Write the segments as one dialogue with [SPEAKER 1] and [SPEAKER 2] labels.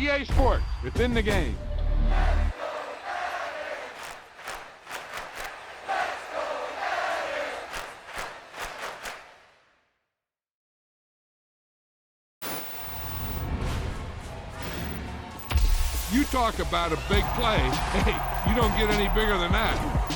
[SPEAKER 1] EA Sports. It's in the game. You talk about a big play. Hey, you don't get any bigger than that.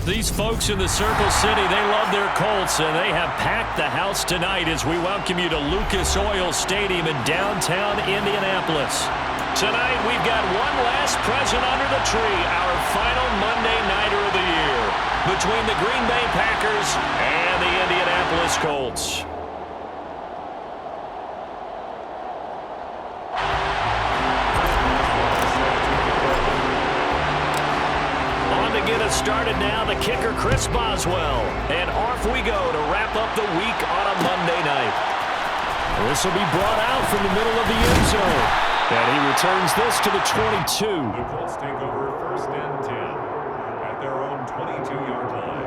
[SPEAKER 2] These folks in the Circle City, they love their Colts, and they have packed the house tonight as we welcome you to Lucas Oil Stadium in downtown Indianapolis. Tonight, we've got one last present under the tree, our final Monday Nighter of the year, between the Green Bay Packers and the Indianapolis Colts. Get us started now, the kicker Chris Boswell, and off we go to wrap up the week on a Monday night. This will be brought out from the middle of the end zone, and he returns this to the 22.
[SPEAKER 3] The Colts take over 1st and 10 at their own 22-yard line.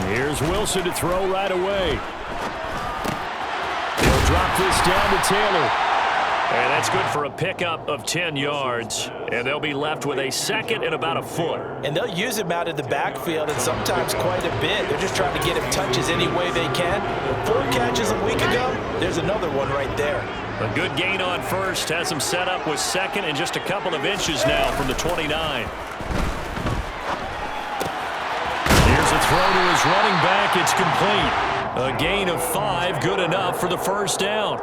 [SPEAKER 2] Here's Wilson to throw right away. He'll drop this down to Taylor. And that's good for a pickup of 10 yards. And they'll be left with a second and about a foot.
[SPEAKER 4] And they'll use him out of the backfield and sometimes quite a bit. They're just trying to get him touches any way they can. 4 catches a week ago, there's another one right there.
[SPEAKER 2] A good gain on first has him set up with second and just a couple of inches now from the 29. Throw to his running back, it's complete. A gain of 5, good enough for the first down.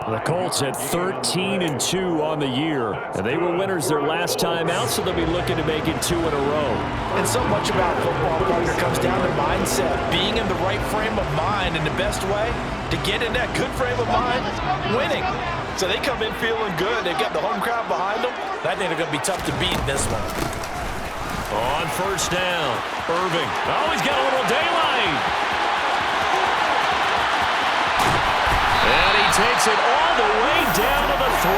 [SPEAKER 2] The Colts at 13-2 on the year. And they were winners their last time out, so they'll be looking to make it 2 in a row.
[SPEAKER 4] And so much about football, partner, comes down to mindset. Being in the right frame of mind, and the best way to get in that good frame of mind, winning. So they come in feeling good. They've got the home crowd behind them. I think they're going to be tough to beat in this one.
[SPEAKER 2] On first down, Irving. Oh, he's got a little daylight. And he takes it all the way down to the 3.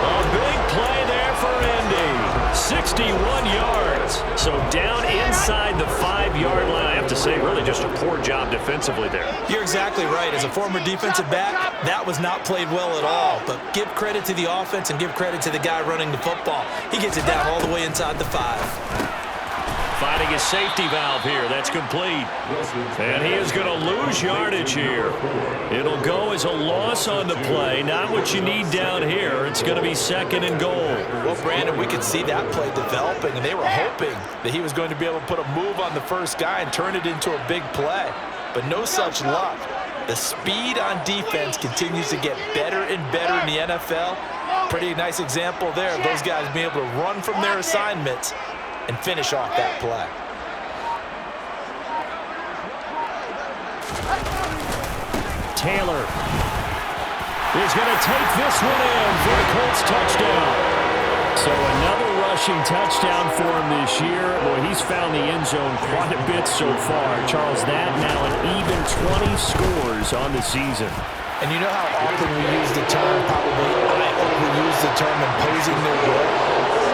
[SPEAKER 2] A big play there for Indy. 61 yards. So down inside the 5-yard line. I have to say, really just a poor job defensively there.
[SPEAKER 4] You're exactly right. As a former defensive back, that was not played well at all. But give credit to the offense and give credit to the guy running the football. He gets it down all the way inside the 5.
[SPEAKER 2] Finding a safety valve here. That's complete. And he is going to lose yardage here. It'll go as a loss on the play. Not what you need down here. It's going to be 2nd and goal.
[SPEAKER 4] Well, Brandon, we could see that play developing, and they were hoping that he was going to be able to put a move on the first guy and turn it into a big play. But no such luck. The speed on defense continues to get better and better in the NFL. Pretty nice example there of those guys being able to run from their assignments and finish off that play.
[SPEAKER 2] Taylor is going to take this one in for the Colts touchdown. So another rushing touchdown for him this year. Boy, he's found the end zone quite a bit so far. Charles, that now an even 20 scores on the season.
[SPEAKER 4] And you know how often we use the term, probably I overuse the term, imposing their will?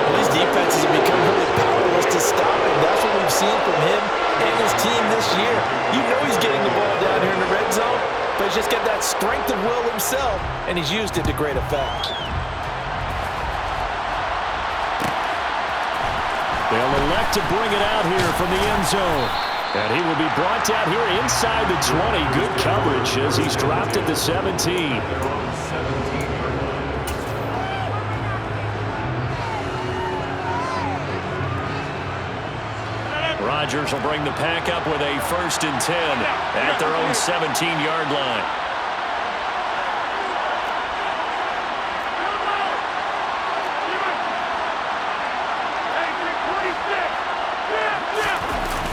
[SPEAKER 4] Well, these defenses have become really powerless to stop him. That's what we've seen from him and his team this year. You know he's getting the ball down here in the red zone, but he's just got that strength of will himself, and he's used it to great effect.
[SPEAKER 2] They'll elect to bring it out here from the end zone. And he will be brought down here inside the 20. Good coverage as he's dropped at the 17. Rodgers will bring the pack up with a 1st and 10 at their own 17-yard line.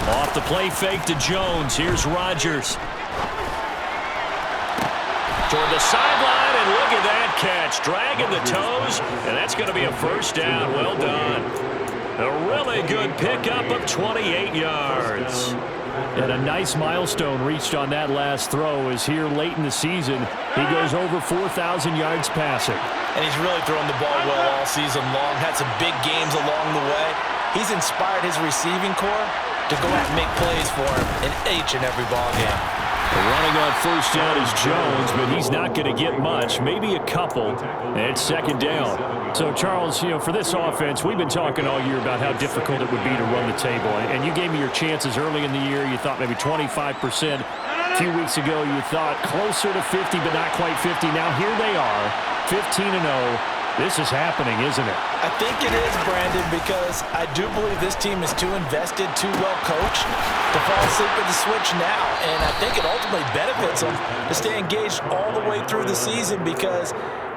[SPEAKER 2] Off the play fake to Jones. Here's Rodgers. Toward the sideline, and look at that catch. Dragging the toes, and that's going to be a 1st down. Well done. A really good pickup of 28 yards. And a nice milestone reached on that last throw as here late in the season, he goes over 4,000 yards passing.
[SPEAKER 4] And he's really thrown the ball well all season long. Had some big games along the way. He's inspired his receiving corps to go out and make plays for him in each and every ball game.
[SPEAKER 2] Running on 1st down is Jones, but he's not going to get much, maybe a couple, and 2nd down. So, Charles, you know, for this offense, we've been talking all year about how difficult it would be to run the table, and you gave me your chances early in the year. You thought maybe 25%. A few weeks ago, you thought closer to 50, but not quite 50. Now, here they are, 15-0. This is happening, isn't it?
[SPEAKER 4] I think it is, Brandon, because I do believe this team is too invested, too well coached to fall asleep at the switch now. And I think it ultimately benefits them to stay engaged all the way through the season because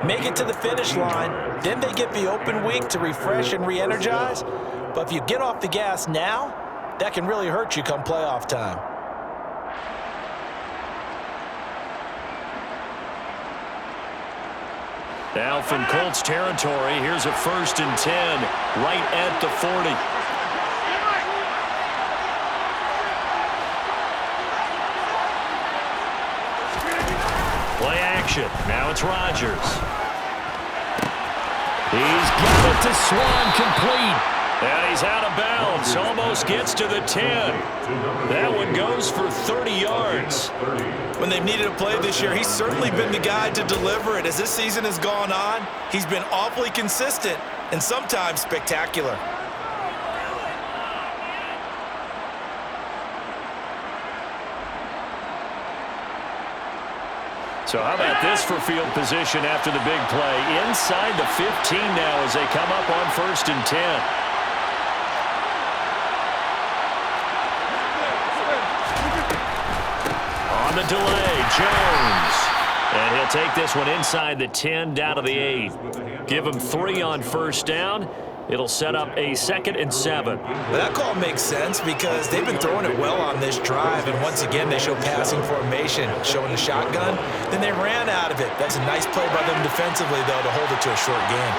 [SPEAKER 4] make it to the finish line, then they get the open week to refresh and re-energize. But if you get off the gas now, that can really hurt you come playoff time.
[SPEAKER 2] Now from Colts territory, here's a 1st and 10 right at the 40. Play action. Now it's Rodgers. He's got it to Swan, complete. And he's out of bounds. Almost gets to the 10. That one goes for 30 yards.
[SPEAKER 4] When they've needed a play this year, he's certainly been the guy to deliver it. As this season has gone on, he's been awfully consistent and sometimes spectacular.
[SPEAKER 2] So how about this for field position after the big play? Inside the 15 now as they come up on 1st and 10. On the delay, Jones. And he'll take this one inside the 10, down to the 8. Give him 3 on first down. It'll set up a 2nd and 7.
[SPEAKER 4] Well, that call makes sense because they've been throwing it well on this drive, and once again they show passing formation, showing the shotgun. Then they ran out of it. That's a nice play by them defensively, though, to hold it to a short gain.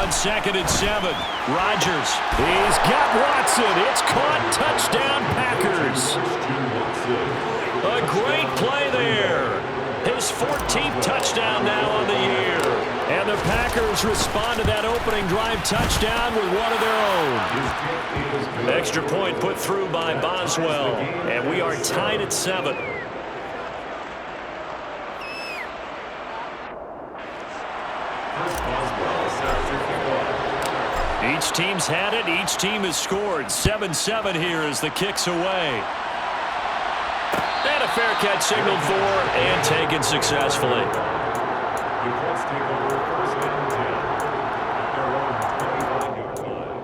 [SPEAKER 2] On 2nd and 7, Rodgers. He's got Watson. It's caught. Touchdown, Packers. A great play there. His 14th touchdown now on the year. And the Packers respond to that opening drive touchdown with one of their own. Extra point put through by Boswell. And we are tied at 7. Each team's had it. Each team has scored. 7-7 here as the kick's away. And a fair catch signaled for and taken successfully.
[SPEAKER 3] The Colts take over 1st and 10 at their own 21-yard line.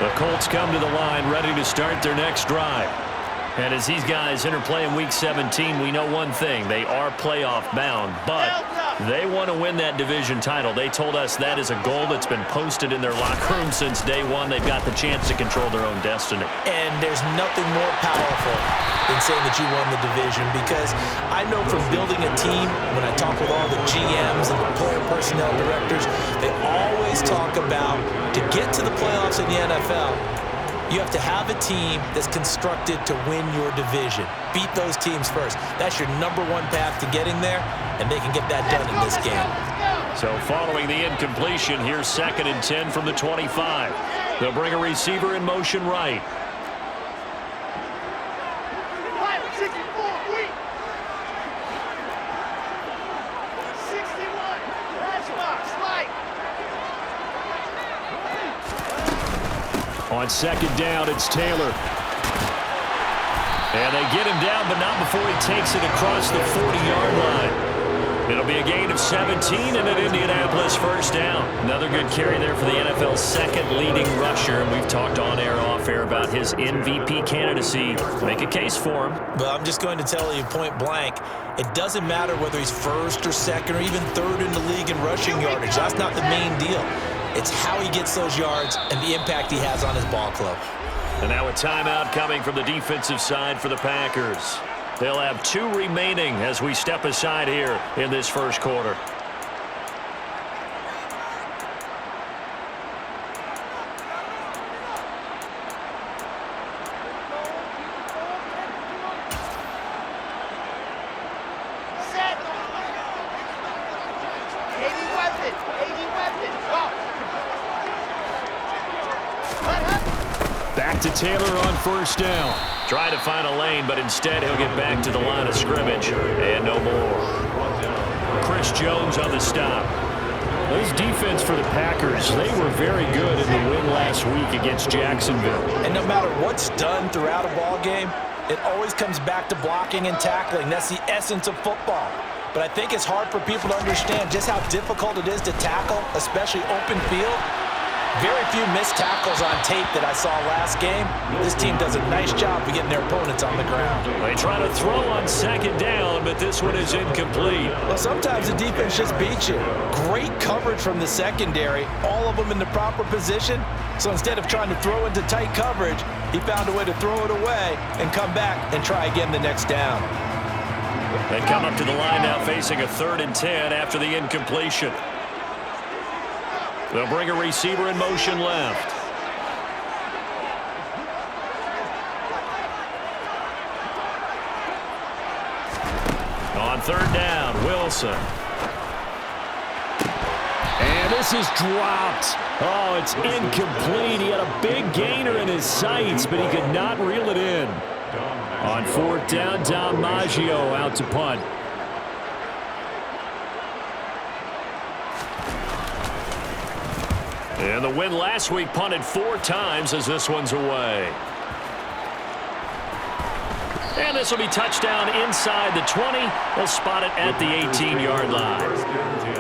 [SPEAKER 2] The Colts come to the line ready to start their next drive. And as these guys enter play in Week 17, we know one thing. They are playoff bound, but they want to win that division title. They told us that is a goal that's been posted in their locker room since day one. They've got the chance to control their own destiny.
[SPEAKER 4] And there's nothing more powerful than saying that you won the division, because I know from building a team, when I talk with all the GMs and the player personnel directors, they always talk about to get to the playoffs in the NFL, you have to have a team that's constructed to win your division. Beat those teams first. That's your #1 path to getting there, and they can get that done in this game.
[SPEAKER 2] So following the incompletion, here's 2nd and 10 from the 25. They'll bring a receiver in motion right. On 2nd down, it's Taylor. And they get him down, but not before he takes it across the 40-yard line. It'll be a gain of 17 and an Indianapolis 1st down. Another good carry there for the NFL's 2nd leading rusher. And we've talked on air, off air about his MVP candidacy. Make a case for him.
[SPEAKER 4] But I'm just going to tell you point blank, it doesn't matter whether he's 1st or 2nd or even 3rd in the league in rushing yardage. That's not the main deal. It's how he gets those yards and the impact he has on his ball club.
[SPEAKER 2] And now a timeout coming from the defensive side for the Packers. They'll have 2 remaining as we step aside here in this 1st quarter. Back to Taylor on 1st down. Try to find a lane, but instead he'll get back to the line of scrimmage. And no more. Chris Jones on the stop. This defense for the Packers, they were very good in the win last week against Jacksonville.
[SPEAKER 4] And no matter what's done throughout a ball game, it always comes back to blocking and tackling. That's the essence of football. But I think it's hard for people to understand just how difficult it is to tackle, especially open field. Very few missed tackles on tape that I saw last game. This team does a nice job of getting their opponents on the ground.
[SPEAKER 2] They try to throw on 2nd down, but this one is incomplete.
[SPEAKER 4] Well, sometimes the defense just beats you. Great coverage from the secondary, all of them in the proper position. So instead of trying to throw into tight coverage, he found a way to throw it away and come back and try again the next down.
[SPEAKER 2] They come up to the line now facing a 3rd and 10 after the incompletion. They'll bring a receiver in motion left. On 3rd down, Wilson. And this is dropped. Oh, it's incomplete. He had a big gainer in his sights, but he could not reel it in. On 4th down, Dom Maggio out to punt. And the win last week punted 4 times as this one's away. And this will be touchdown inside the 20. They'll spot it at the 18-yard line.
[SPEAKER 3] First and 10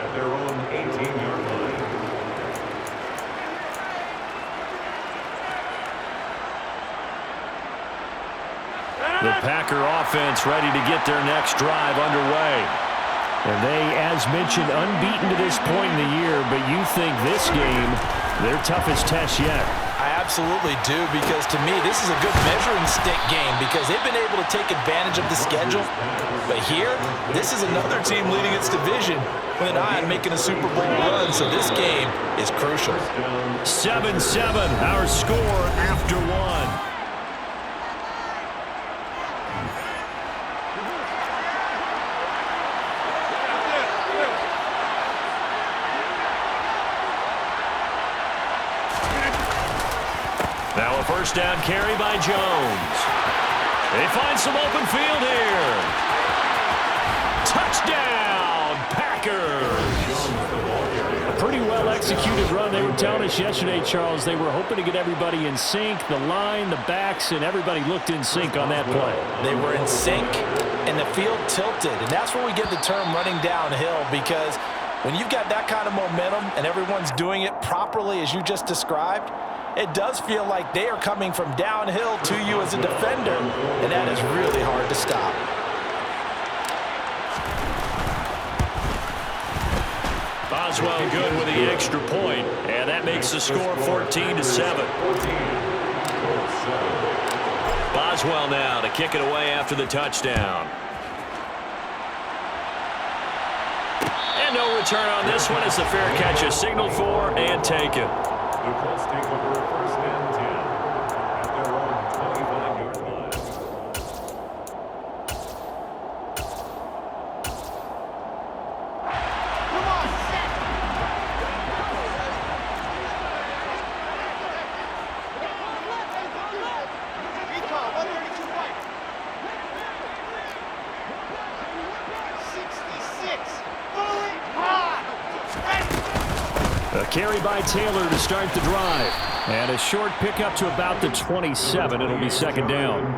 [SPEAKER 3] at their own 18-yard line.
[SPEAKER 2] The Packer offense ready to get their next drive underway. And they, as mentioned, unbeaten to this point in the year, but you think this game, their toughest test yet.
[SPEAKER 4] I absolutely do, because to me, this is a good measuring stick game because they've been able to take advantage of the schedule. But here, this is another team leading its division with an eye on making a Super Bowl run, so this game is crucial.
[SPEAKER 2] 7-7, our score after one. Now a first down carry by Jones. They find some open field here. Touchdown, Packers. A pretty well-executed run. They were telling us yesterday, Charles, they were hoping to get everybody in sync, the line, the backs, and everybody looked in sync on that play.
[SPEAKER 4] They were in sync, and the field tilted, and that's where we get the term running downhill, because when you've got that kind of momentum and everyone's doing it properly as you just described, it does feel like they are coming from downhill to you as a defender, and that is really hard to stop.
[SPEAKER 2] Boswell good with the extra point, and that makes the score 14-7. Boswell now to kick it away after the touchdown. And no return on this one as the fair catch is signaled for and taken.
[SPEAKER 3] The Colts take over first and 10 at their own 25-yard line.
[SPEAKER 5] Come on, set. Recon, 132 right. 66. Fully hard.
[SPEAKER 2] A carry by Taylor to start the drive. And a short pickup to about the 27. It'll be second down.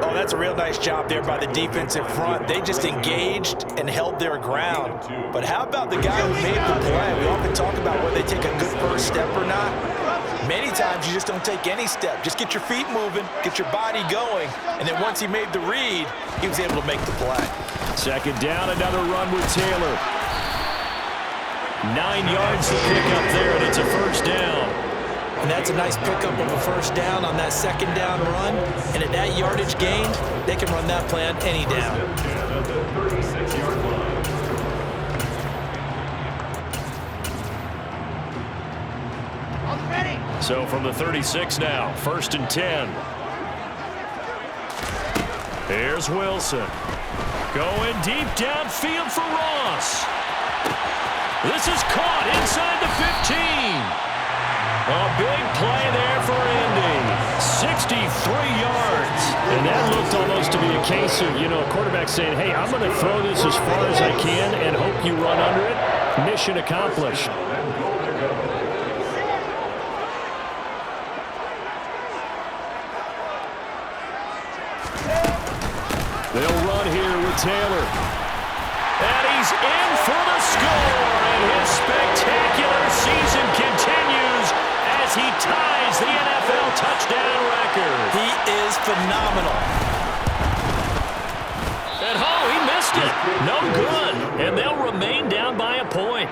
[SPEAKER 4] Oh, that's a real nice job there by the defensive front. They just engaged and held their ground. But how about the guy who made the play? We often talk about whether they take a good first step or not. Many times you just don't take any step. Just get your feet moving, get your body going, and then once he made the read, he was able to make the play.
[SPEAKER 2] Second down, another run with Taylor. 9 yards to pick up there, and it's a first down.
[SPEAKER 4] And that's a nice pickup of a first down on that second down run. And at that yardage gained, they can run that play on any down.
[SPEAKER 2] So from the 36 now, first and 10. Here's Wilson. Going deep downfield for Ross. This is caught inside the 15. A big play there for Indy. 63 yards. And that looked almost to be a case of, a quarterback saying, hey, I'm going to throw this as far as I can and hope you run under it. Mission accomplished. They'll run here with Taylor. And he's in for the score. And his spectacular season continues as he ties the NFL touchdown record.
[SPEAKER 4] He is phenomenal.
[SPEAKER 2] And he missed it. No good. And they'll remain down by a point.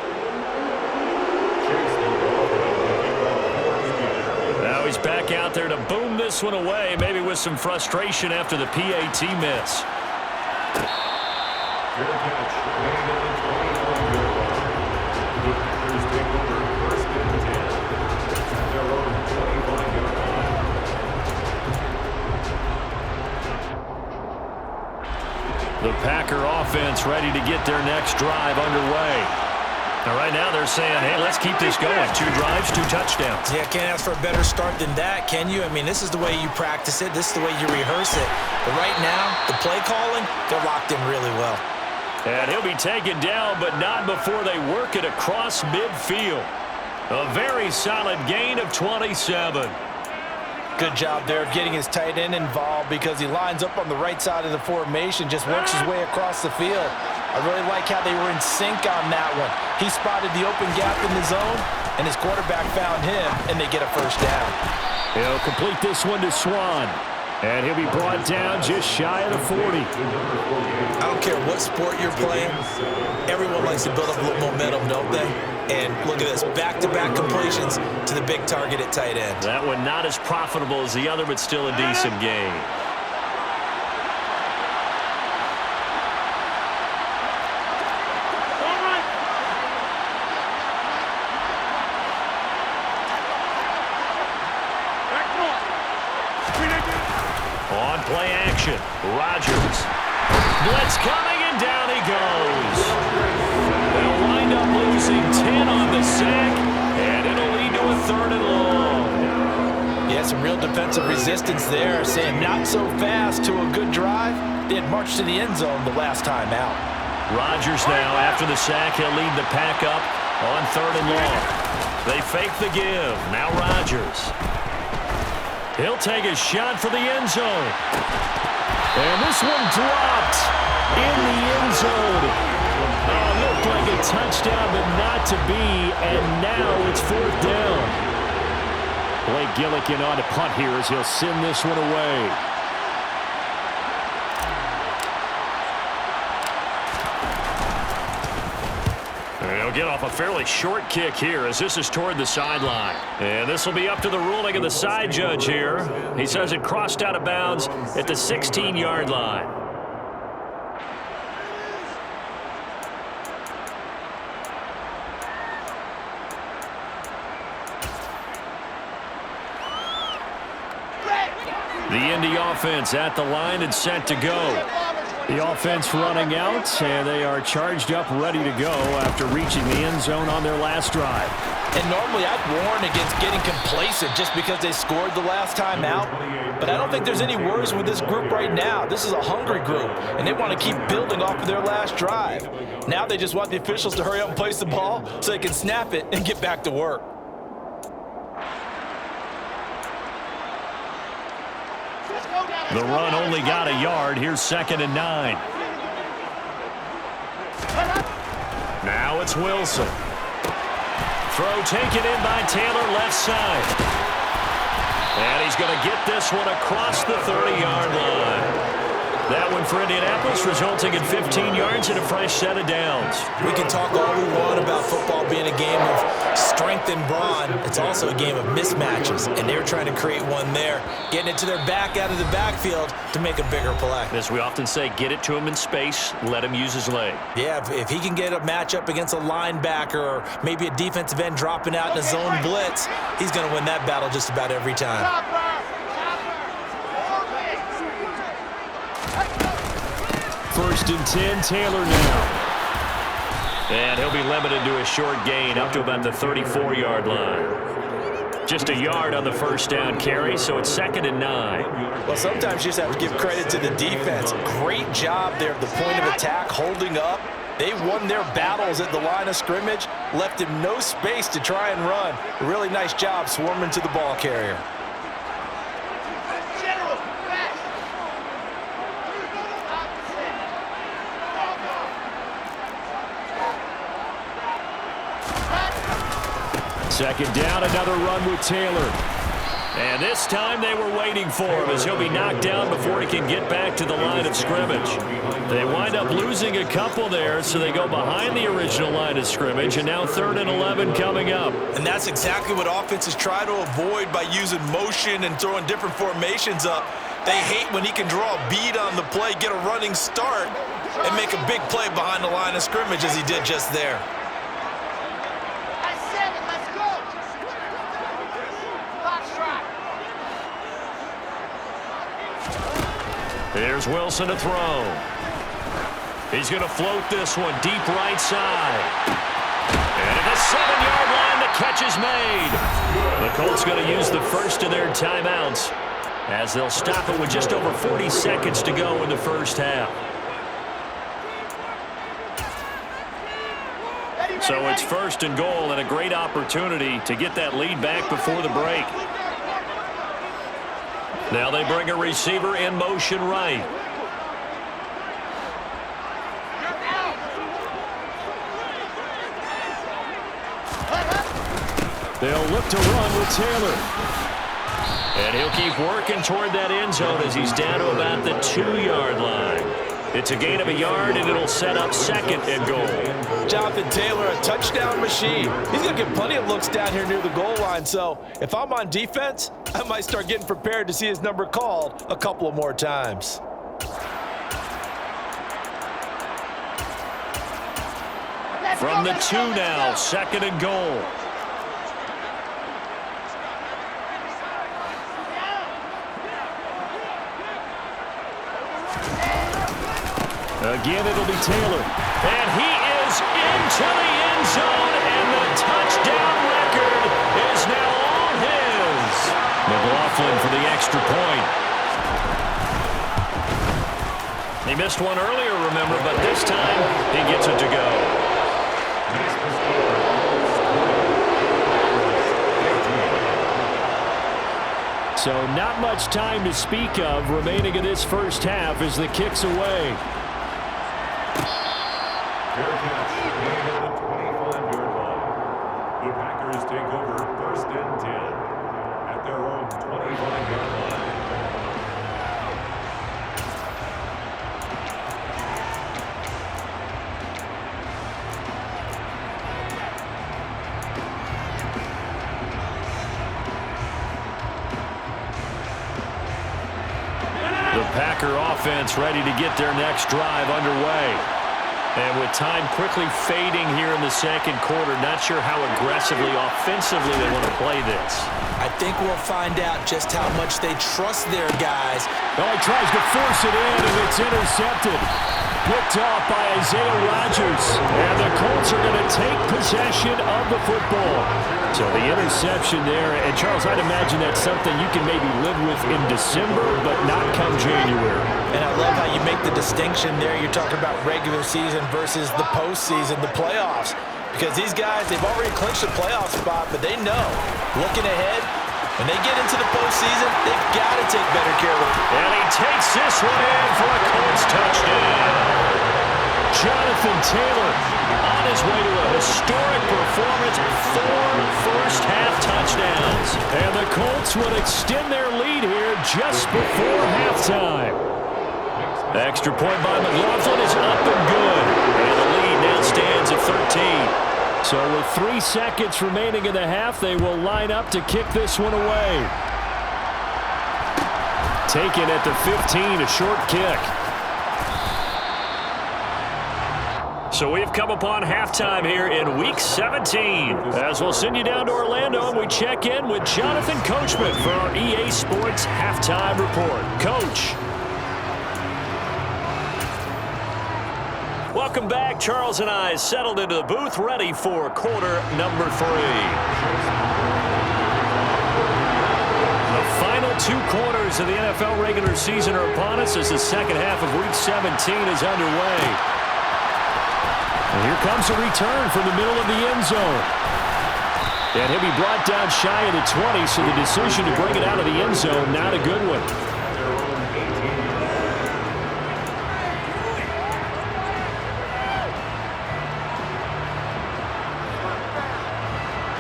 [SPEAKER 2] Now he's back out there to boom this one away, maybe with some frustration after the PAT miss. The Packer offense ready to get their next drive underway. Now right now they're saying, hey, let's keep this going. 2 drives, 2 touchdowns.
[SPEAKER 4] Yeah, can't ask for a better start than that, can you? I mean, this is the way you practice it. This is the way you rehearse it. But right now, the play calling, they're locked in really well.
[SPEAKER 2] And he'll be taken down, but not before they work it across midfield. A very solid gain of 27.
[SPEAKER 4] Good job there of getting his tight end involved because he lines up on the right side of the formation, just works his way across the field. I really like how they were in sync on that one. He spotted the open gap in the zone, and his quarterback found him, and they get a first down.
[SPEAKER 2] He'll complete this one to Swan, and he'll be brought down just shy of the 40.
[SPEAKER 4] I don't care what sport you're playing. Everyone likes to build up a little momentum, don't they? And look at this, back-to-back completions to the big target at tight end.
[SPEAKER 2] That one not as profitable as the other, but still a decent gain. On play action, Rodgers. Blitz coming, and down he goes. They'll wind up losing 10 on the sack, and it'll lead to a 3rd and long.
[SPEAKER 4] Yeah, some real defensive resistance there, saying not so fast to a good drive. They had marched to the end zone the last time out.
[SPEAKER 2] Rodgers now, after the sack, he'll lead the pack up on 3rd and long. They fake the give. Now Rodgers. He'll take a shot for the end zone. And this one dropped in the end zone. Looked like a touchdown, but not to be, and now it's 4th down. Blake Gillikin on to punt here as he'll send this one away. He'll get off a fairly short kick here as this is toward the sideline. And this will be up to the ruling of the side judge here. He says it crossed out of bounds at the 16-yard line. The Indy offense at the line and set to go. The offense running out, and they are charged up, ready to go after reaching the end zone on their last drive.
[SPEAKER 4] And normally I'd warn against getting complacent just because they scored the last time out. But I don't think there's any worries with this group right now. This is a hungry group, and they want to keep building off of their last drive. Now they just want the officials to hurry up and place the ball so they can snap it and get back to work.
[SPEAKER 2] The run only got a yard. Here's 2nd and 9. Now it's Wilson. Throw taken in by Taylor, left side. And he's going to get this one across the 30-yard line. That one for Indianapolis, resulting in 15 yards and a fresh set of downs.
[SPEAKER 4] We can talk all we want about football being a game of strength and brawn. It's also a game of mismatches, and they're trying to create one there, getting it to their back out of the backfield to make a bigger play.
[SPEAKER 2] As we often say, get it to him in space, let him use his leg.
[SPEAKER 4] Yeah, if he can get a matchup against a linebacker or maybe a defensive end dropping out in a zone blitz, he's going to win that battle just about every time.
[SPEAKER 2] 1st and 10, Taylor now. And he'll be limited to a short gain up to about the 34-yard line. Just a yard on the first down carry, so it's 2nd and 9.
[SPEAKER 4] Well, sometimes you just have to give credit to the defense. Great job there at the point of attack, holding up. They won their battles at the line of scrimmage, left him no space to try and run. A really nice job swarming to the ball carrier.
[SPEAKER 2] Second down, another run with Taylor. And this time they were waiting for him as he'll be knocked down before he can get back to the line of scrimmage. They wind up losing a couple there, so they go behind the original line of scrimmage, and now 3rd and 11 coming up.
[SPEAKER 4] And that's exactly what offenses try to avoid by using motion and throwing different formations up. They hate when he can draw a bead on the play, get a running start, and make a big play behind the line of scrimmage as he did just there.
[SPEAKER 2] Here's Wilson to throw. He's going to float this one deep right side. And at the 7-yard line, the catch is made. The Colts going to use the first of their timeouts as they'll stop it with just over 40 seconds to go in the first half. So it's 1st and goal and a great opportunity to get that lead back before the break. Now they bring a receiver in motion right. They'll look to run with Taylor. And he'll keep working toward that end zone as he's down to about the 2-yard line. It's a gain of a yard, and it'll set up second and goal.
[SPEAKER 4] Jonathan Taylor, a touchdown machine. He's going to get plenty of looks down here near the goal line. So if I'm on defense, I might start getting prepared to see his number called a couple of more times.
[SPEAKER 2] From the 2 now, second and goal. Again, it'll be Taylor. And he is into the end zone, and the touchdown record is now all his. McLaughlin for the extra point. He missed one earlier, remember, but this time he gets it to go. So not much time to speak of remaining in this first half as the kick's away.
[SPEAKER 3] Fair catch, made at the 25-yard line. The Packers take over first and 10 at their own 25-yard line.
[SPEAKER 2] The Packer offense ready to get their next drive underway. And with time quickly fading here in the second quarter, not sure how aggressively, offensively they want to play this.
[SPEAKER 4] I think we'll find out just how much they trust their guys.
[SPEAKER 2] Oh, he tries to force it in, and it's intercepted. Picked off by Isaiah Rodgers. And the Colts are going to take possession of the football. So the interception there, and Charles, I'd imagine that's something you can maybe live with in December, but not come January.
[SPEAKER 4] And I love how you make the distinction there. You're talking about regular season versus the postseason, the playoffs. Because these guys, they've already clinched a playoff spot, but they know, looking ahead, when they get into the postseason, they've got to take better care of it.
[SPEAKER 2] And he takes this one in for a Colts touchdown. Jonathan Taylor on his way to a historic performance, 4 first-half touchdowns. And the Colts will extend their lead here just before halftime. Extra point by McLaughlin is up and good. And the lead now stands at 13. So with 3 seconds remaining in the half, they will line up to kick this one away. Taken at the 15, a short kick. So we've come upon halftime here in Week 17. As we'll send you down to Orlando, and we check in with Jonathan Coachman for our EA Sports Halftime Report. Coach. Welcome back. Charles and I settled into the booth, ready for quarter number 3. The final 2 quarters of the NFL regular season are upon us as the second half of Week 17 is underway. And here comes a return from the middle of the end zone. And he'll be brought down shy of the 20, so the decision to bring it out of the end zone, not a good one.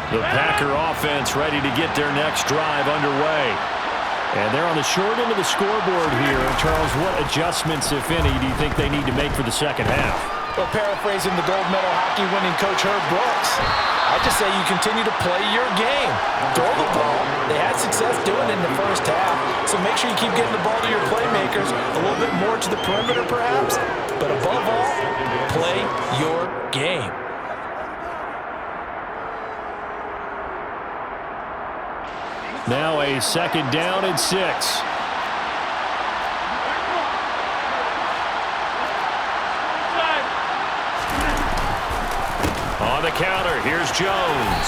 [SPEAKER 2] The Packer offense ready to get their next drive underway. And they're on the short end of the scoreboard here. Charles, what adjustments, if any, do you think they need to make for the second half?
[SPEAKER 4] Well, paraphrasing the gold medal hockey winning coach Herb Brooks, I just say you continue to play your game. Throw the ball. They had success doing it in the first half, so make sure you keep getting the ball to your playmakers, a little bit more to the perimeter perhaps, but above all, play your game.
[SPEAKER 2] Now a second down and 6. On the counter, here's Jones.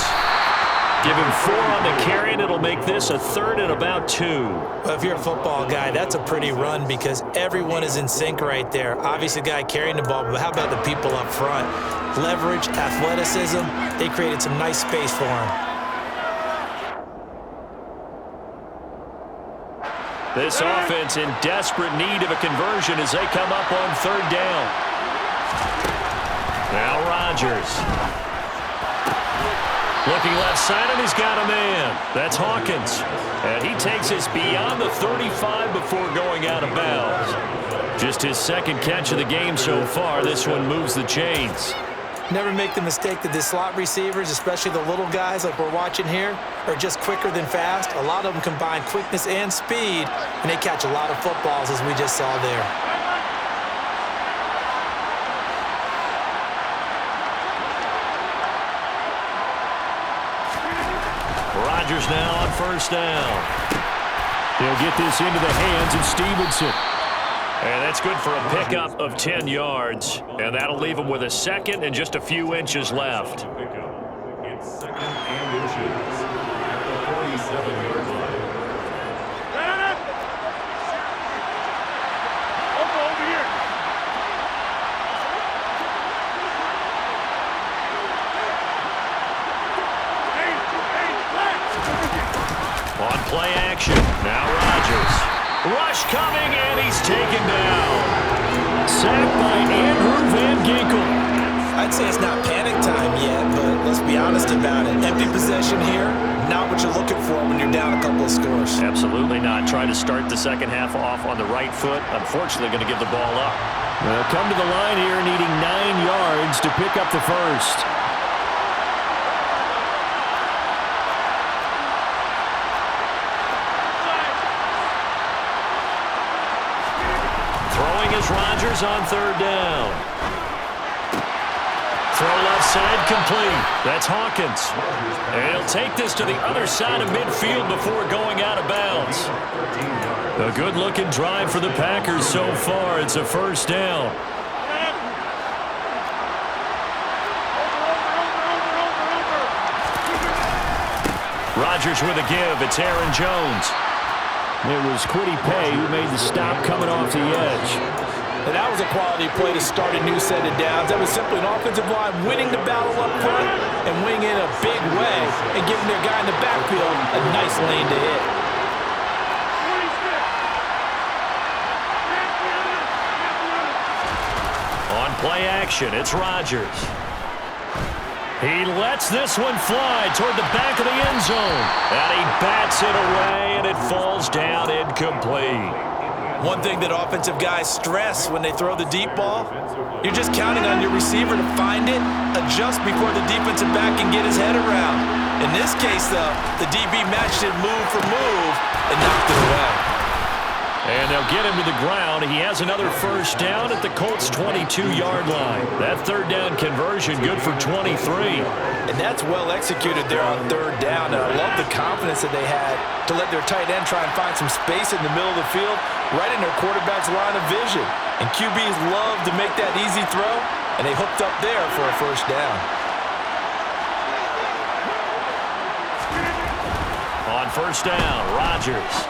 [SPEAKER 2] Give him 4 on the carry, and it'll make this a 3rd and about 2.
[SPEAKER 4] Well, if you're a football guy, that's a pretty run because everyone is in sync right there. Obviously, the guy carrying the ball, but how about the people up front? Leverage, athleticism, they created some nice space for him.
[SPEAKER 2] This offense in desperate need of a conversion as they come up on third down. Now Rodgers. Looking left side, and he's got a man. That's Hawkins. And he takes us beyond the 35 before going out of bounds. Just his second catch of the game so far. This one moves the chains.
[SPEAKER 4] Never make the mistake that the slot receivers, especially the little guys like we're watching here, are just quicker than fast. A lot of them combine quickness and speed, and they catch a lot of footballs, as we just saw there.
[SPEAKER 2] Rodgers now on first down. He'll get this into the hands of Stevenson. And that's good for a pickup of 10 yards. And that'll leave him with a second and just a few inches left.
[SPEAKER 3] It's second and inches at the 47-yard line.
[SPEAKER 5] Over here.
[SPEAKER 2] On play action. Now Rodgers. Rush coming, and he's taken down. Sacked by Andrew Van Ginkel.
[SPEAKER 4] I'd say it's not panic time yet, but let's be honest about it. Empty possession here, not what you're looking for when you're down a couple of scores.
[SPEAKER 2] Absolutely not. Try to start the second half off on the right foot. Unfortunately, going to give the ball up. They'll come to the line here needing 9 yards to pick up the first. Rodgers on third down. Throw left side complete. That's Hawkins. And he'll take this to the other side of midfield before going out of bounds. A good-looking drive for the Packers so far. It's a first down. Rodgers with a give. It's Aaron Jones. It was Kwity Paye who made the stop coming off the edge.
[SPEAKER 4] And that was a quality play to start a new set of downs. That was simply an offensive line winning the battle up front and winning in a big way and giving their guy in the backfield a nice lane to hit.
[SPEAKER 2] On play action, it's Rodgers. He lets this one fly toward the back of the end zone. And he bats it away, and it falls down incomplete.
[SPEAKER 4] One thing that offensive guys stress when they throw the deep ball, you're just counting on your receiver to find it, adjust before the defensive back can get his head around. In this case, though, the DB matched it move for move and knocked it away.
[SPEAKER 2] And they'll get him to the ground. He has another first down at the Colts' 22-yard line. That third down conversion good for 23.
[SPEAKER 4] And that's well executed there on third down. And I love the confidence that they had to let their tight end try and find some space in the middle of the field, right in their quarterback's line of vision. And QBs love to make that easy throw, and they hooked up there for a first down.
[SPEAKER 2] On first down, Rodgers.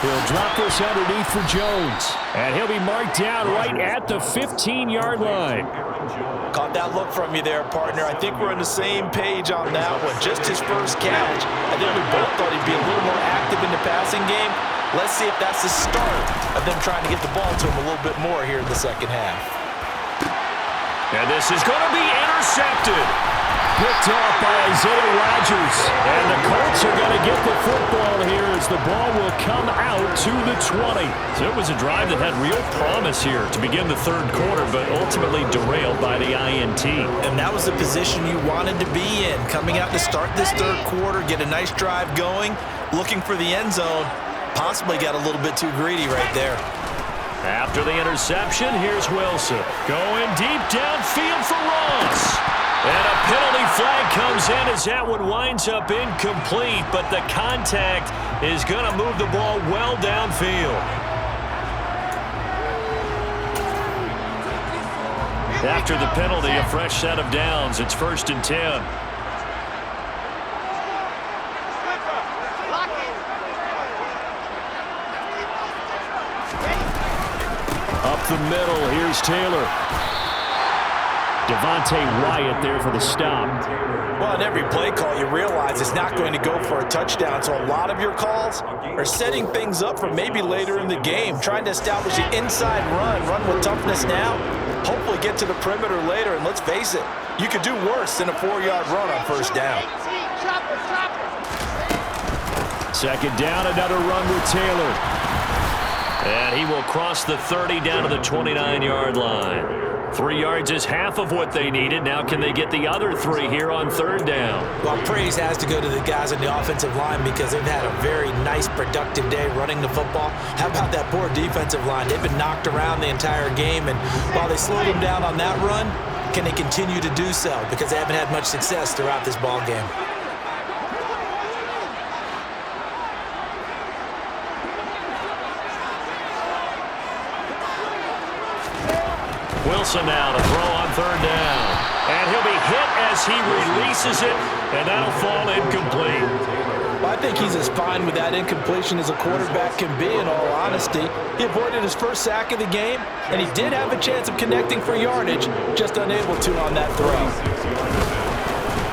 [SPEAKER 2] He'll drop this underneath for Jones. And he'll be marked down right at the 15-yard line.
[SPEAKER 4] Caught that look from you there, partner. I think we're on the same page on that one. Just his first catch. I think we both thought he'd be a little more active in the passing game. Let's see if that's the start of them trying to get the ball to him a little bit more here in the second half.
[SPEAKER 2] And this is going to be intercepted. Picked off by Isaiah Rodgers. And the Colts are going to get the football here as the ball will come out to the 20. So it was a drive that had real promise here to begin the third quarter, but ultimately derailed by the INT.
[SPEAKER 4] And that was the position you wanted to be in. Coming out to start this third quarter, get a nice drive going, looking for the end zone. Possibly got a little bit too greedy right there.
[SPEAKER 2] After the interception, here's Wilson. Going deep downfield for Ross. And a penalty flag comes in as that one winds up incomplete, but the contact is going to move the ball well downfield. After the penalty, a fresh set of downs. It's 1st and 10. Up the middle, here's Taylor. Devontae Wyatt there for the stop.
[SPEAKER 4] Well, in every play call, you realize it's not going to go for a touchdown, so a lot of your calls are setting things up for maybe later in the game, trying to establish the inside run with toughness now, hopefully get to the perimeter later, and let's face it, you could do worse than a 4-yard run on first down.
[SPEAKER 2] Second down, another run with Taylor. And he will cross the 30 down to the 29-yard line. 3 yards is half of what they needed. Now can they get the other 3 here on third down?
[SPEAKER 4] Well, praise has to go to the guys on the offensive line because they've had a very nice, productive day running the football. How about that poor defensive line? They've been knocked around the entire game, and while they slowed them down on that run, can they continue to do so? Because they haven't had much success throughout this ball game.
[SPEAKER 2] Wilson now to throw on third down. And he'll be hit as he releases it, and that'll fall incomplete.
[SPEAKER 4] Well, I think he's as fine with that incompletion as a quarterback can be, in all honesty. He avoided his first sack of the game, and he did have a chance of connecting for yardage, just unable to on that throw.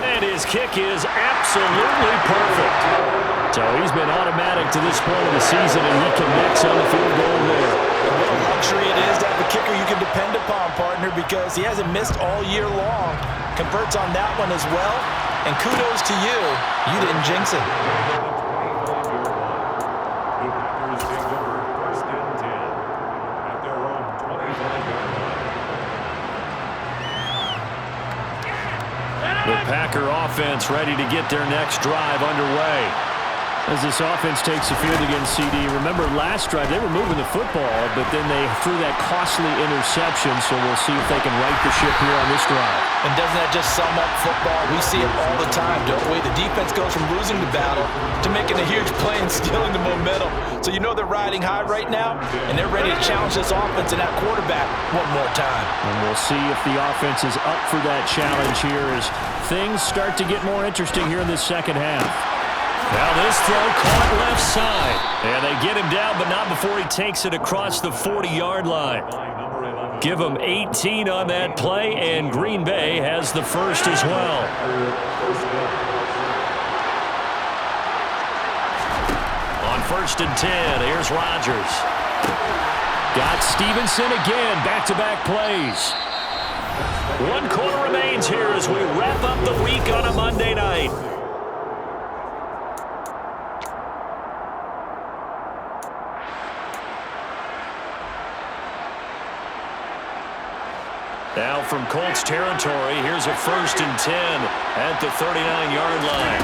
[SPEAKER 2] And his kick is absolutely perfect. So he's been automatic to this point of the season, and he connects on the field goal there.
[SPEAKER 4] What a luxury it is to have a kicker you can depend upon, partner, because he hasn't missed all year long. Converts on that one as well, and kudos to you. You didn't jinx it.
[SPEAKER 2] The Packer offense ready to get their next drive underway. As this offense takes the field against CD, remember last drive they were moving the football, but then they threw that costly interception, so we'll see if they can right the ship here on this drive.
[SPEAKER 4] And doesn't that just sum up football? We see it all the time, don't we? The defense goes from losing the battle to making a huge play and stealing the momentum. So you know they're riding high right now, and they're ready to challenge this offense and that quarterback one more time.
[SPEAKER 2] And we'll see if the offense is up for that challenge here as things start to get more interesting here in this second half. Now this throw caught left side. And they get him down, but not before he takes it across the 40-yard line. Give him 18 on that play, and Green Bay has the first as well. On 1st and 10, here's Rodgers. Got Stevenson again, back-to-back plays. 1 quarter remains here as we wrap up the week on a Monday night. Now from Colts territory, here's a 1st and 10 at the 39-yard line.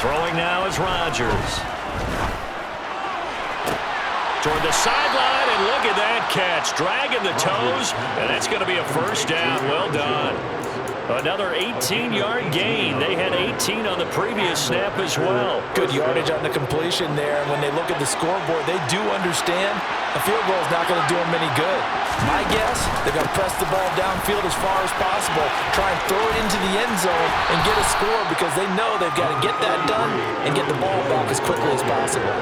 [SPEAKER 2] Throwing now is Rodgers. Toward the sideline, and look at that catch. Dragging the toes, and that's going to be a first down. Well done. Another 18-yard gain. They had 18 on the previous snap as well.
[SPEAKER 4] Good yardage on the completion there. And when they look at the scoreboard, they do understand a field goal is not going to do them any good. My guess, they're going to press the ball downfield as far as possible, try and throw it into the end zone and get a score because they know they've got to get that done and get the ball back as quickly as possible.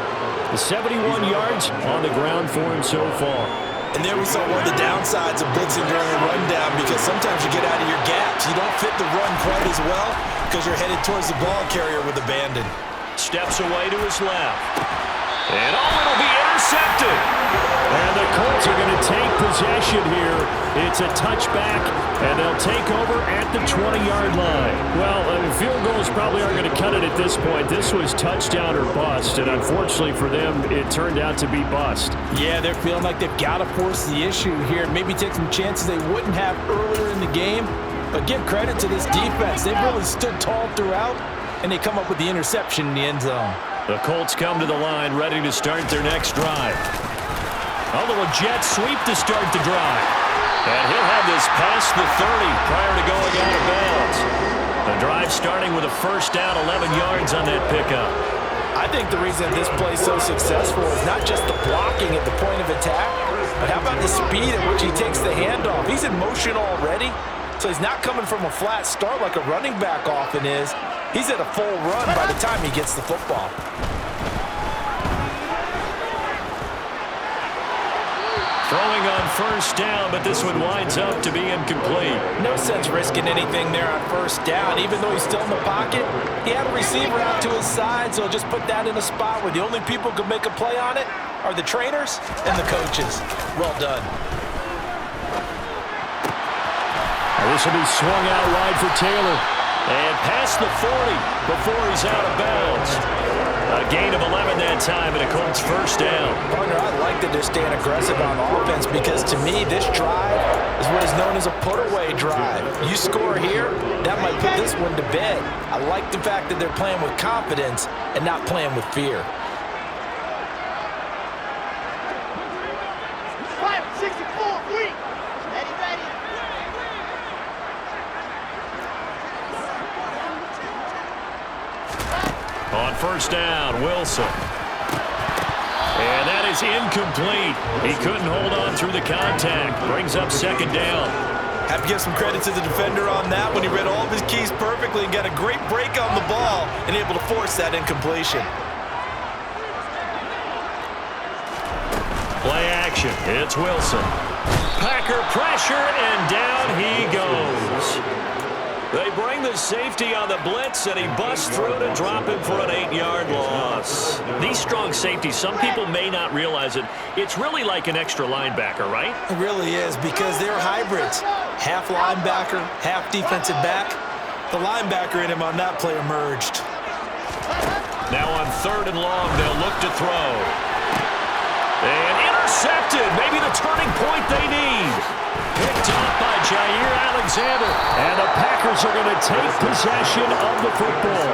[SPEAKER 2] The 71 yards on the ground for him so far.
[SPEAKER 4] And there we saw one of the downsides of blitzing during a rundown because sometimes you get out of your gaps. You don't fit the run quite as well because you're headed towards the ball carrier with abandon.
[SPEAKER 2] Steps away to his left. And it'll be intercepted. And the Colts are going to take possession here. It's a touchback, and they'll take over at the 20-yard line. Well, field goals probably aren't going to cut it at this point. This was touchdown or bust, and unfortunately for them, it turned out to be bust.
[SPEAKER 4] Yeah, they're feeling like they've got to force the issue here. Maybe take some chances they wouldn't have earlier in the game. But give credit to this defense. They've really stood tall throughout, and they come up with the interception in the end zone.
[SPEAKER 2] The Colts come to the line ready to start their next drive. A little jet sweep to start the drive. And he'll have this past the 30 prior to going out of bounds. The drive starting with a first down, 11 yards on that pickup.
[SPEAKER 4] I think the reason this play is so successful is not just the blocking at the point of attack, but how about the speed at which he takes the handoff? He's in motion already, so he's not coming from a flat start like a running back often is. He's at a full run by the time he gets the football.
[SPEAKER 2] Throwing on first down, but this one winds up to be incomplete.
[SPEAKER 4] No sense risking anything there on first down. Even though he's still in the pocket, he had a receiver out to his side, so just put that in a spot where the only people who can make a play on it are the trainers and the coaches. Well done.
[SPEAKER 2] This will be swung out wide for Taylor. And past the 40 before he's out of bounds. A gain of 11 that time, and a Colts first down.
[SPEAKER 4] Partner, I like that they're staying aggressive on offense because to me, this drive is what is known as a put-away drive. You score here, that might put this one to bed. I like the fact that they're playing with confidence and not playing with fear.
[SPEAKER 5] 564, weak. Ready, ready.
[SPEAKER 2] On first down, Wilson. And that is incomplete. He couldn't hold on through the contact. Brings up second down.
[SPEAKER 4] Have to give some credit to the defender on that when he read all of his keys perfectly and got a great break on the ball and able to force that incompletion.
[SPEAKER 2] Play action. It's Wilson. Packer pressure, and down he goes. They bring the safety on the blitz, and he busts through to drop him for an 8-yard loss. These strong safeties, some people may not realize it. It's really like an extra linebacker, right?
[SPEAKER 4] It really is because they're hybrids. Half linebacker, half defensive back. The linebacker in him on that play emerged.
[SPEAKER 2] Now on third and long, they'll look to throw. And intercepted. Maybe the turning point they need. Picked up by Jair Alexander. And the Packers are going to take possession of the football.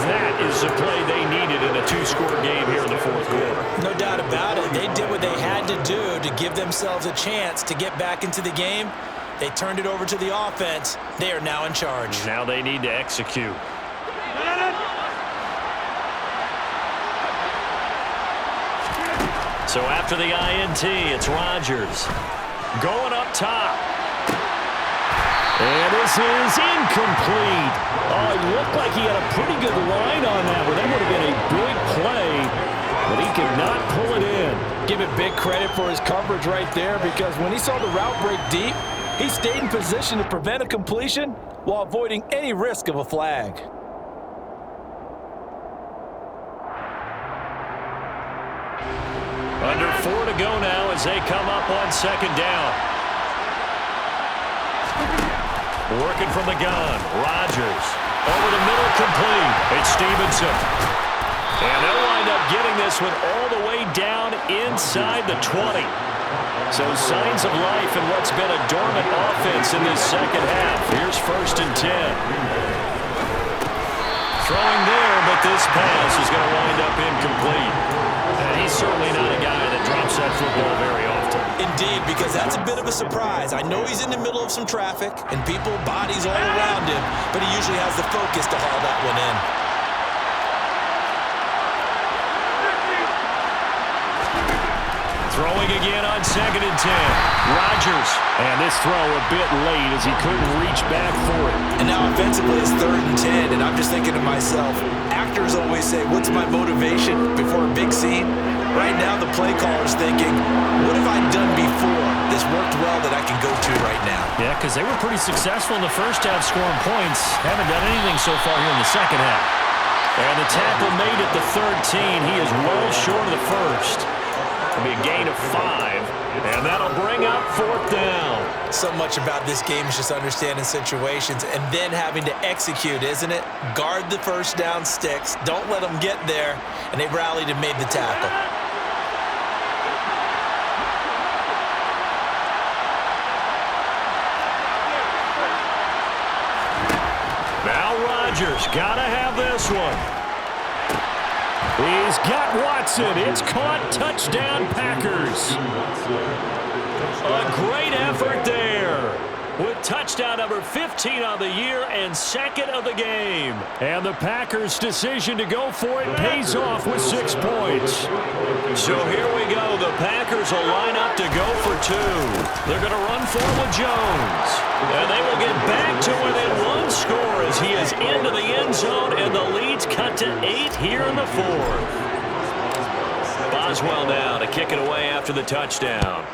[SPEAKER 2] That is the play they needed in a two-score game here in the fourth quarter.
[SPEAKER 4] No doubt about it. They did what they had to do to give themselves a chance to get back into the game. They turned it over to the offense. They are now in charge.
[SPEAKER 2] Now they need to execute. So after the INT, it's Rodgers. Going up top. And this is incomplete. Oh, it looked like he had a pretty good line on that, but that would have been a big play, but he could not pull it in.
[SPEAKER 4] Give it big credit for his coverage right there because when he saw the route break deep, he stayed in position to prevent a completion while avoiding any risk of a flag.
[SPEAKER 2] Under 4 to go now as they come up on second down. Working from the gun, Rodgers. Over the middle, complete. It's Stevenson. And they'll wind up getting this one all the way down inside the 20. So signs of life in what's been a dormant offense in this second half. Here's first and 10. Throwing there, but this pass is going to wind up incomplete. And he's certainly not a guy that drops that football very often.
[SPEAKER 4] Indeed, because that's a bit of a surprise. I know he's in the middle of some traffic and people, bodies all around him, but he usually has the focus to haul that one in.
[SPEAKER 2] Throwing again on second and 10. Rodgers. And this throw a bit late as he couldn't reach back for it.
[SPEAKER 4] And now offensively it's third and 10, and I'm just thinking to myself, actors always say, what's my motivation before a big scene? Right now the play caller's thinking, what have I done before that's worked well that I can go to right now?
[SPEAKER 2] Yeah, because they were pretty successful in the first half scoring points. Haven't done anything so far here in the second half. And the tackle made at the 13. He is well short of the first. It'll be a gain of 5, and that'll bring up fourth down.
[SPEAKER 4] So much about this game is just understanding situations and then having to execute, isn't it? Guard the first down sticks. Don't let them get there. And they rallied and made the tackle.
[SPEAKER 2] Now Rodgers got to have this one. He's got Watson. It's caught. Touchdown, Packers. A great effort there. With touchdown number 15 on the year and second of the game. And the Packers' decision to go for it pays off with 6 points. So here we go. The Packers will line up to go for 2. They're going to run for it with Jones. And they will get back to within 1 score as he is into the end zone, and the lead's cut to 8 here in the fourth. Boswell now to kick it away after the touchdown.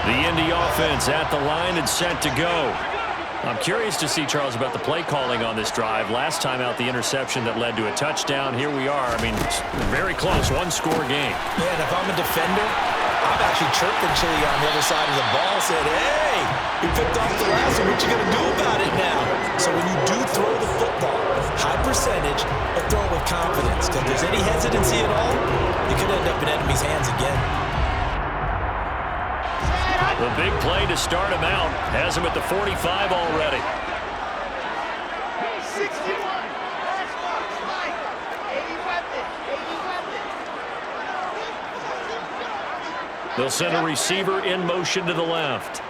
[SPEAKER 2] The Indy offense at the line and set to go. I'm curious to see, Charles, about the play calling on this drive. Last time out, the interception that led to a touchdown. Here we are. I mean, very close, one-score game.
[SPEAKER 4] Yeah, and if I'm a defender, I'm actually chirping Chili on the other side of the ball, said, hey, you picked off the last one. What you going to do about it now? So when you do throw the football, high percentage, but throw it with confidence. Because if there's any hesitancy at all, you could end up in enemy's hands again.
[SPEAKER 2] The big play to start him out has him at the 45 already.
[SPEAKER 5] 61. Last box, Mike. 80 weapon. 80 weapon.
[SPEAKER 2] They'll send a receiver in motion to the left.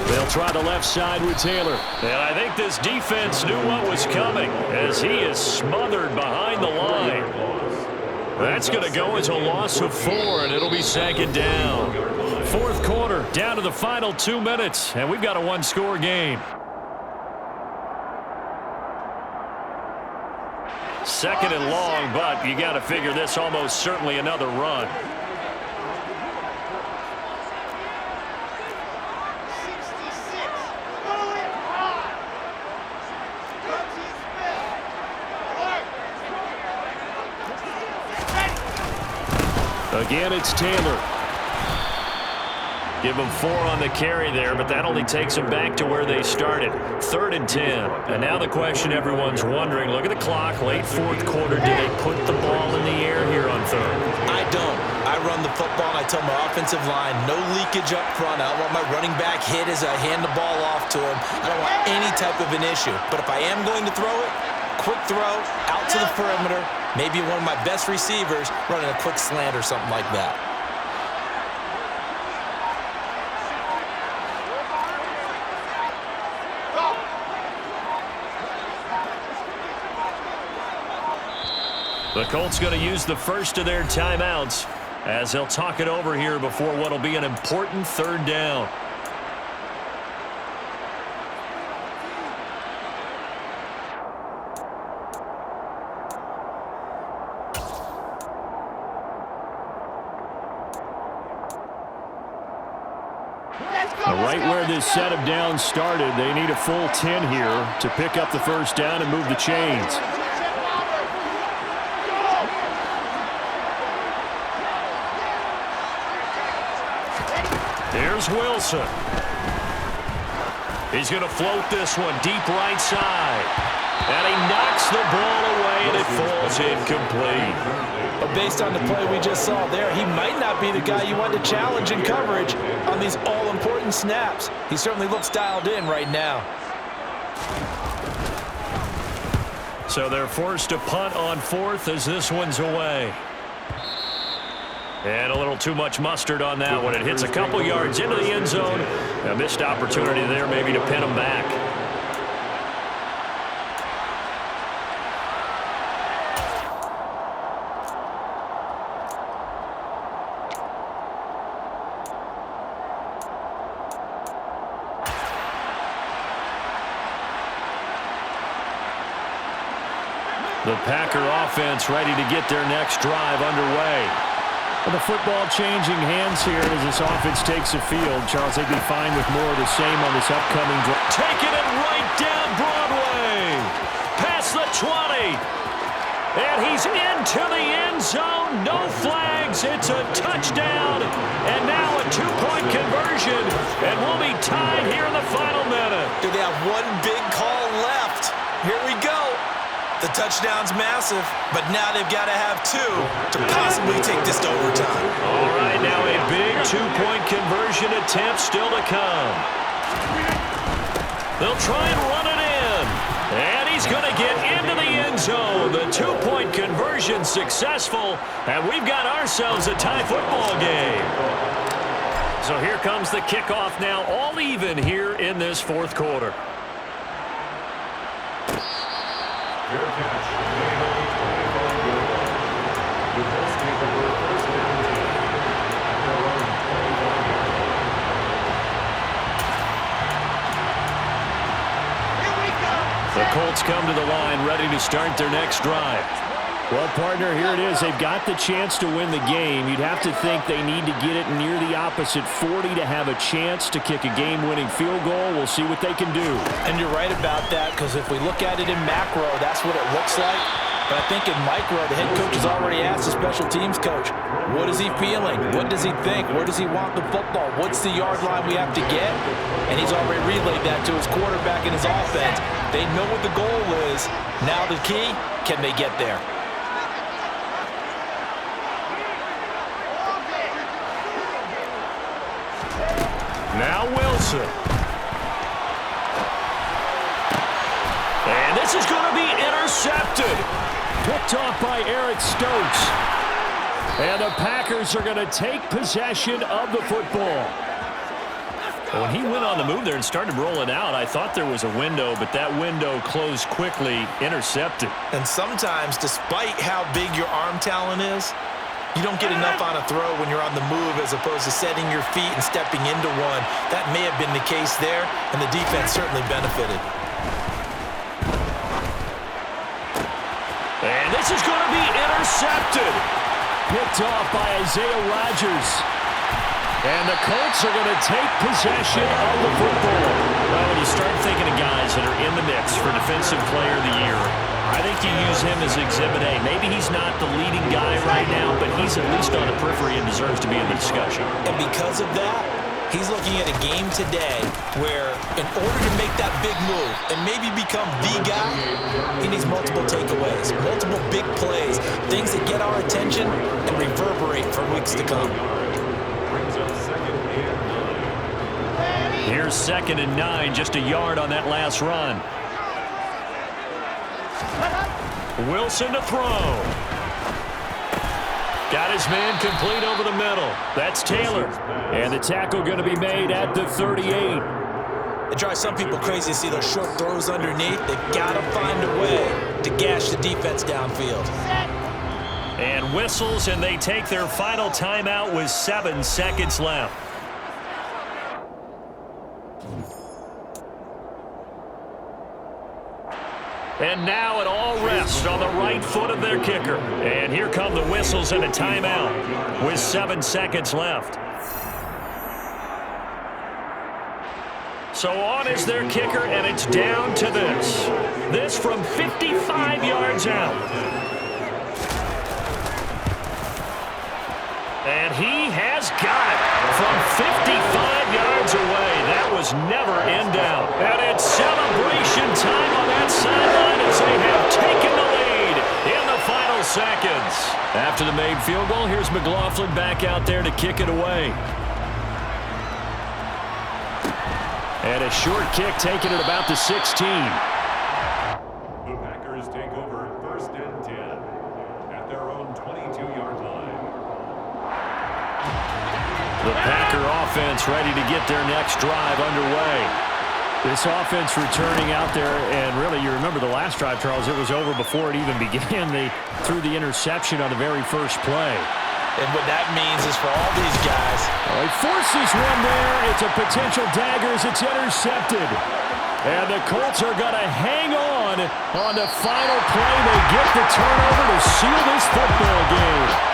[SPEAKER 2] They'll try the left side with Taylor. And I think this defense knew what was coming as he is smothered behind the line. That's going to go as a loss of 4, and it'll be second down. Fourth quarter, down to the final 2 minutes, and we've got a one-score game. Second and long, but you got to figure this almost certainly another run. Again, it's Taylor. Give them 4 on the carry there, but that only takes them back to where they started. 3rd and 10. And now the question everyone's wondering, look at the clock, late fourth quarter. Do they put the ball in the air here on 3rd?
[SPEAKER 4] I don't. I run the football, and I tell my offensive line, no leakage up front. I don't want my running back hit as I hand the ball off to him. I don't want any type of an issue. But if I am going to throw it, quick throw, out to the perimeter, maybe one of my best receivers running a quick slant or something like that.
[SPEAKER 2] The Colts going to use the first of their timeouts as they'll talk it over here before what will be an important 3rd down. Right where this set of downs started, they need a full 10 here to pick up the first down and move the chains. Here's Wilson. He's going to float this one deep right side. And he knocks the ball away, and it falls incomplete.
[SPEAKER 4] But based on the play we just saw there, he might not be the guy you want to challenge in coverage on these all-important snaps. He certainly looks dialed in right now.
[SPEAKER 2] So they're forced to punt on 4th as this one's away. And a little too much mustard on that one. It hits a couple yards into the end zone. A missed opportunity there maybe to pin them back. The Packer offense ready to get their next drive underway.
[SPEAKER 6] Well, the football changing hands here as this offense takes the field. Charles, they'd be fine with more of the same on this upcoming drive.
[SPEAKER 2] Taking it right down Broadway. Past the 20. And he's into the end zone. No flags. It's a touchdown. And now a 2-point conversion. And we'll be tied here in the final minute.
[SPEAKER 4] Do they have one big call left? Here we go. The touchdown's massive, but now they've got to have 2 to possibly take this to overtime.
[SPEAKER 2] All right, now a big 2-point conversion attempt still to come. They'll try and run it in. And he's going to get into the end zone. The 2-point conversion successful, and we've got ourselves a tie football game. So here comes the kickoff now, all even here in this fourth quarter.
[SPEAKER 3] Fair catch. The Colts take over 1st and 10 at their own 25-yard line.
[SPEAKER 2] The Colts come to the line, ready to start their next drive.
[SPEAKER 6] Well, partner, here it is. They've got the chance to win the game. You'd have to think they need to get it near the opposite 40 to have a chance to kick a game-winning field goal. We'll see what they can do.
[SPEAKER 4] And you're right about that, because if we look at it in macro, that's what it looks like. But I think in micro, the head coach has already asked the special teams coach, what is he feeling? What does he think? Where does he want the football? What's the yard line we have to get? And he's already relayed that to his quarterback and his offense. They know what the goal is. Now the key, can they get there?
[SPEAKER 2] Now Wilson. And this is going to be intercepted.
[SPEAKER 6] Picked off by Eric Stokes. And the Packers are going to take possession of the football.
[SPEAKER 2] When he went on the move there and started rolling out, I thought there was a window, but that window closed quickly, intercepted.
[SPEAKER 4] And sometimes, despite how big your arm talent is, you don't get enough on a throw when you're on the move as opposed to setting your feet and stepping into one. That may have been the case there, and the defense certainly benefited.
[SPEAKER 2] And this is going to be intercepted.
[SPEAKER 6] Picked off by Isaiah Rodgers.
[SPEAKER 2] And the Colts are going to take possession of the football. Well, when you start thinking of guys that are in the mix for Defensive Player of the Year, I think you use him as Exhibit A. Maybe he's not the leading guy right now, but he's at least on the periphery and deserves to be in the discussion.
[SPEAKER 4] And because of that, he's looking at a game today where in order to make that big move and maybe become the guy, he needs multiple takeaways, multiple big plays, things that get our attention and reverberate for weeks to come.
[SPEAKER 2] Here's 2nd and 9, just a yard on that last run. Wilson to throw. Got his man complete over the middle. That's Taylor.
[SPEAKER 6] And the tackle going to be made at the 38.
[SPEAKER 4] It drives some people crazy to see those short throws underneath. They've got to find a way to gash the defense downfield.
[SPEAKER 2] And whistles, and they take their final timeout with 7 seconds left. And now it all rests on the right foot of their kicker. And here come the whistles and a timeout with 7 seconds left. So on is their kicker, and it's down to this. This from 55 yards out. And he has got it from 55 yards away. That was never in doubt. And it's celebration time on that sideline as they have taken the lead in the final seconds. After the made field goal, here's McLaughlin back out there to kick it away.
[SPEAKER 6] And a short kick taken at about the 16.
[SPEAKER 3] The Packers take over 1st and 10 at their own 22-yard line.
[SPEAKER 2] The Packer offense ready to get their next drive underway.
[SPEAKER 6] This offense returning out there, and really, you remember the last drive, Charles, it was over before it even began. They threw the interception on the very first play.
[SPEAKER 4] And what that means is for all these guys.
[SPEAKER 6] He forces one there. It's a potential dagger as it's intercepted. And the Colts are going to hang on the final play. They get the turnover to seal this football game.